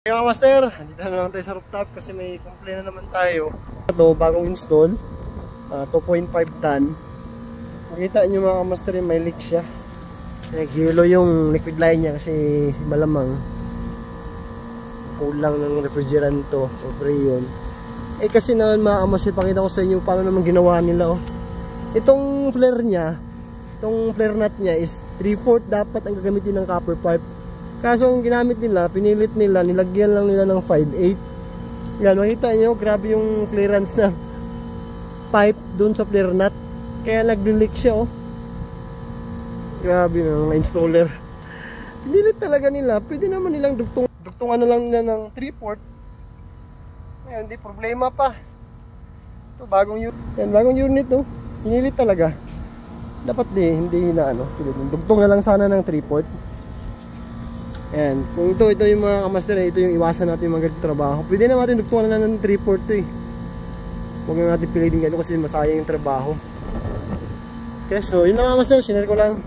Okay mga master, dito na naman tayo sa rooftop kasi may complaint na naman tayo. Ito, bagong install, 2.5 ton. Makita nyo mga master, may leak siya. Naghilo yung liquid line niya kasi malamang kulang ng refrigerant to o freon. Eh kasi naman mga master, pakita ko sa inyo paano naman ginawa nila. Oh. Itong flare niya, itong flare nut niya is 3/4 dapat ang gagamitin ng copper pipe. Kaso ang ginamit nila, pinilit nila, nilagyan lang nila ng 5/8. Yan, makita nyo, grabe yung clearance na pipe dun sa flare nut. Kaya nag-leak siya, oh. Grabe na mga installer. Pinilit talaga nila, pwede naman nilang dugtungan na lang nila ng 3/4. Ngayon, hindi problema pa. Ito, bagong unit. Yan, bagong unit, oh. Pinilit talaga. Dapat hindi na ano, dugtong na lang sana ng 3/4. Ayan, kung ito yung mga kamaster, ito yung iwasan natin yung mga ganito trabaho. Pwede na natin dugtungan na ng 3/4 to eh. Huwag na natin pilitin ganito kasi masayang yung trabaho. Okay, so yun lang mga kamaster, sinare ko lang.